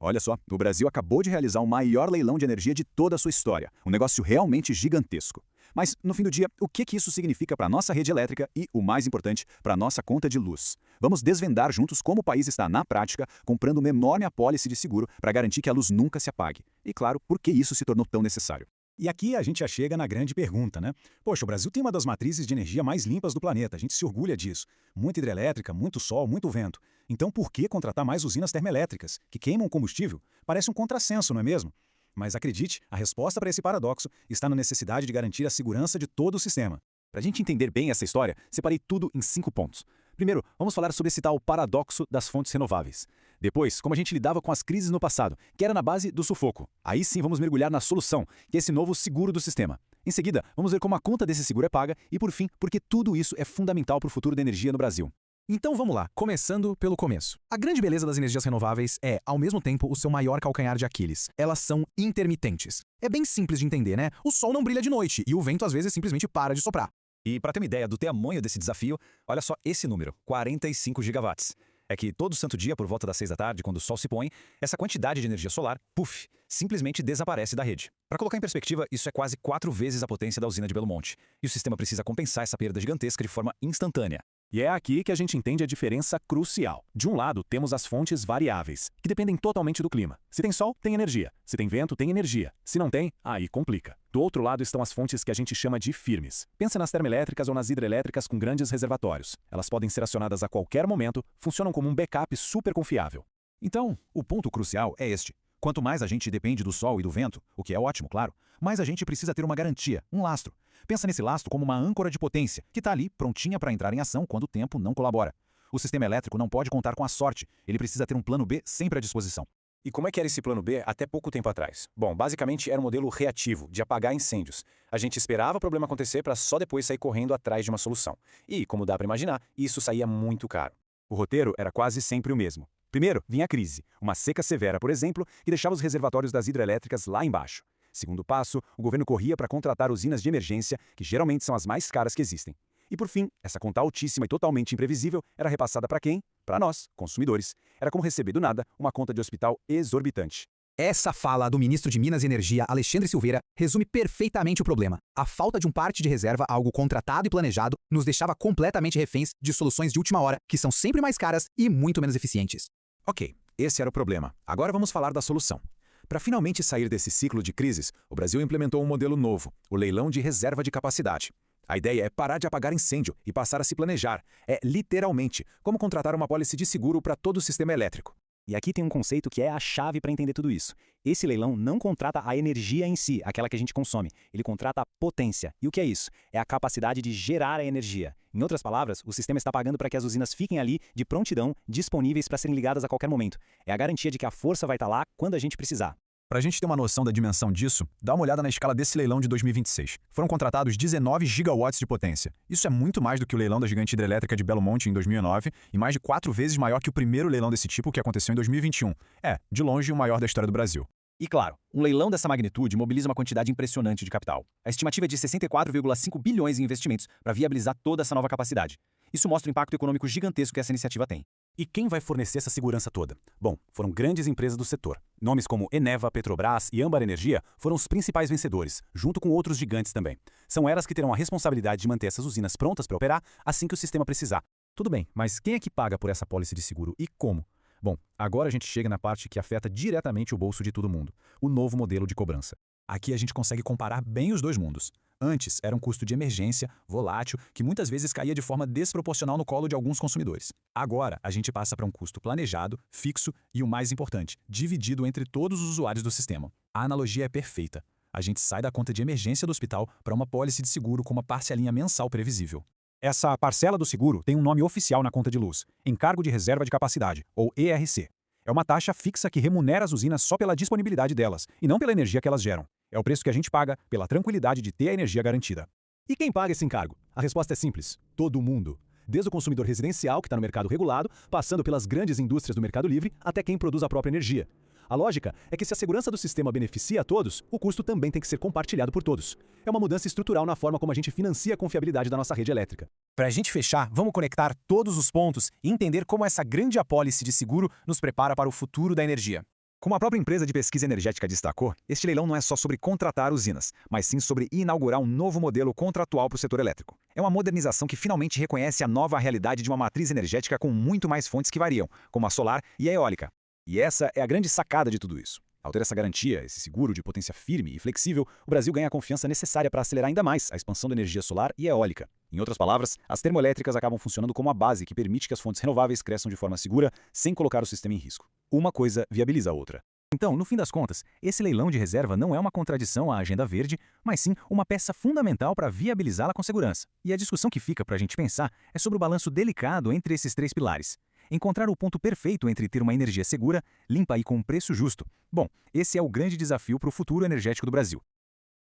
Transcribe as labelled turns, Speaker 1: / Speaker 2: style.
Speaker 1: Olha só, o Brasil acabou de realizar o maior leilão de energia de toda a sua história. Um negócio realmente gigantesco. Mas, no fim do dia, o que isso significa para a nossa rede elétrica e, o mais importante, para a nossa conta de luz? Vamos desvendar juntos como o país está, na prática, comprando uma enorme apólice de seguro para garantir que a luz nunca se apague. E, claro, por que isso se tornou tão necessário.
Speaker 2: E aqui a gente já chega na grande pergunta, né? Poxa, o Brasil tem uma das matrizes de energia mais limpas do planeta, a gente se orgulha disso. Muita hidrelétrica, muito sol, muito vento. Então por que contratar mais usinas termoelétricas, que queimam combustível? Parece um contrassenso, não é mesmo? Mas acredite, a resposta para esse paradoxo está na necessidade de garantir a segurança de todo o sistema.
Speaker 1: Para a gente entender bem essa história, separei tudo em 5 pontos. Primeiro, vamos falar sobre esse tal paradoxo das fontes renováveis. Depois, como a gente lidava com as crises no passado, que era na base do sufoco. Aí sim vamos mergulhar na solução, que é esse novo seguro do sistema. Em seguida, vamos ver como a conta desse seguro é paga e, por fim, porque tudo isso é fundamental para o futuro da energia no Brasil.
Speaker 3: Então vamos lá, começando pelo começo. A grande beleza das energias renováveis é, ao mesmo tempo, o seu maior calcanhar de Aquiles. Elas são intermitentes. É bem simples de entender, né? O sol não brilha de noite e o vento às vezes simplesmente para de soprar.
Speaker 4: E para ter uma ideia do tamanho desse desafio, olha só esse número, 45 gigawatts. É que todo santo dia, por volta das 6 da tarde, quando o sol se põe, essa quantidade de energia solar, puf, simplesmente desaparece da rede. Para colocar em perspectiva, isso é quase 4 vezes a potência da usina de Belo Monte. E o sistema precisa compensar essa perda gigantesca de forma instantânea.
Speaker 1: E é aqui que a gente entende a diferença crucial. De um lado, temos as fontes variáveis, que dependem totalmente do clima. Se tem sol, tem energia. Se tem vento, tem energia. Se não tem, aí complica. Do outro lado estão as fontes que a gente chama de firmes. Pensa nas termoelétricas ou nas hidrelétricas com grandes reservatórios. Elas podem ser acionadas a qualquer momento, funcionam como um backup super confiável.
Speaker 2: Então, o ponto crucial é este. Quanto mais a gente depende do sol e do vento, o que é ótimo, claro, mais a gente precisa ter uma garantia, um lastro. Pensa nesse lastro como uma âncora de potência, que está ali prontinha para entrar em ação quando o tempo não colabora. O sistema elétrico não pode contar com a sorte, ele precisa ter um plano B sempre à disposição.
Speaker 4: E como é que era esse plano B até pouco tempo atrás? Bom, basicamente era um modelo reativo, de apagar incêndios. A gente esperava o problema acontecer para só depois sair correndo atrás de uma solução. E, como dá para imaginar, isso saía muito caro.
Speaker 1: O roteiro era quase sempre o mesmo. Primeiro, vinha a crise, uma seca severa, por exemplo, que deixava os reservatórios das hidrelétricas lá embaixo. Segundo passo, o governo corria para contratar usinas de emergência, que geralmente são as mais caras que existem. E por fim, essa conta altíssima e totalmente imprevisível era repassada para quem? Para nós, consumidores. Era como receber do nada uma conta de hospital exorbitante.
Speaker 3: Essa fala do ministro de Minas e Energia, Alexandre Silveira, resume perfeitamente o problema. A falta de um parte de reserva, algo contratado e planejado, nos deixava completamente reféns de soluções de última hora, que são sempre mais caras e muito menos eficientes.
Speaker 2: Ok, esse era o problema. Agora vamos falar da solução. Para finalmente sair desse ciclo de crises, o Brasil implementou um modelo novo, o leilão de reserva de capacidade. A ideia é parar de apagar incêndio e passar a se planejar. É, literalmente, como contratar uma apólice de seguro para todo o sistema elétrico.
Speaker 4: E aqui tem um conceito que é a chave para entender tudo isso. Esse leilão não contrata a energia em si, aquela que a gente consome. Ele contrata a potência. E o que é isso? É a capacidade de gerar a energia. Em outras palavras, o sistema está pagando para que as usinas fiquem ali de prontidão, disponíveis para serem ligadas a qualquer momento. É a garantia de que a força vai estar lá quando a gente precisar.
Speaker 2: Para a gente ter uma noção da dimensão disso, dá uma olhada na escala desse leilão de 2026. Foram contratados 19 gigawatts de potência. Isso é muito mais do que o leilão da gigante hidrelétrica de Belo Monte em 2009 e mais de 4 vezes maior que o primeiro leilão desse tipo que aconteceu em 2021. É, de longe, o maior da história do Brasil.
Speaker 4: E claro, um leilão dessa magnitude mobiliza uma quantidade impressionante de capital. A estimativa é de 64,5 bilhões em investimentos para viabilizar toda essa nova capacidade. Isso mostra o impacto econômico gigantesco que essa iniciativa tem.
Speaker 1: E quem vai fornecer essa segurança toda? Bom, foram grandes empresas do setor. Nomes como Eneva, Petrobras e Âmbar Energia foram os principais vencedores, junto com outros gigantes também. São elas que terão a responsabilidade de manter essas usinas prontas para operar assim que o sistema precisar.
Speaker 2: Tudo bem, mas quem é que paga por essa apólice de seguro e como? Bom, agora a gente chega na parte que afeta diretamente o bolso de todo mundo, o novo modelo de cobrança. Aqui a gente consegue comparar bem os dois mundos. Antes, era um custo de emergência, volátil, que muitas vezes caía de forma desproporcional no colo de alguns consumidores. Agora, a gente passa para um custo planejado, fixo e, o mais importante, dividido entre todos os usuários do sistema. A analogia é perfeita. A gente sai da conta de emergência do hospital para uma pólice de seguro com uma parcelinha mensal previsível. Essa parcela do seguro tem um nome oficial na conta de luz, Encargo de Reserva de Capacidade, ou ERC. É uma taxa fixa que remunera as usinas só pela disponibilidade delas, e não pela energia que elas geram. É o preço que a gente paga pela tranquilidade de ter a energia garantida.
Speaker 5: E quem paga esse encargo? A resposta é simples: todo mundo. Desde o consumidor residencial, que está no mercado regulado, passando pelas grandes indústrias do mercado livre, até quem produz a própria energia. A lógica é que se a segurança do sistema beneficia a todos, o custo também tem que ser compartilhado por todos. É uma mudança estrutural na forma como a gente financia a confiabilidade da nossa rede elétrica.
Speaker 3: Para a gente fechar, vamos conectar todos os pontos e entender como essa grande apólice de seguro nos prepara para o futuro da energia.
Speaker 1: Como a própria empresa de pesquisa energética destacou, este leilão não é só sobre contratar usinas, mas sim sobre inaugurar um novo modelo contratual para o setor elétrico. É uma modernização que finalmente reconhece a nova realidade de uma matriz energética com muito mais fontes que variam, como a solar e a eólica. E essa é a grande sacada de tudo isso. Ao ter essa garantia, esse seguro de potência firme e flexível, o Brasil ganha a confiança necessária para acelerar ainda mais a expansão da energia solar e eólica. Em outras palavras, as termoelétricas acabam funcionando como a base que permite que as fontes renováveis cresçam de forma segura, sem colocar o sistema em risco. Uma coisa viabiliza a outra.
Speaker 2: Então, no fim das contas, esse leilão de reserva não é uma contradição à agenda verde, mas sim uma peça fundamental para viabilizá-la com segurança. E a discussão que fica para a gente pensar é sobre o balanço delicado entre esses três pilares. Encontrar o ponto perfeito entre ter uma energia segura, limpa e com preço justo. Bom, esse é o grande desafio para o futuro energético do Brasil.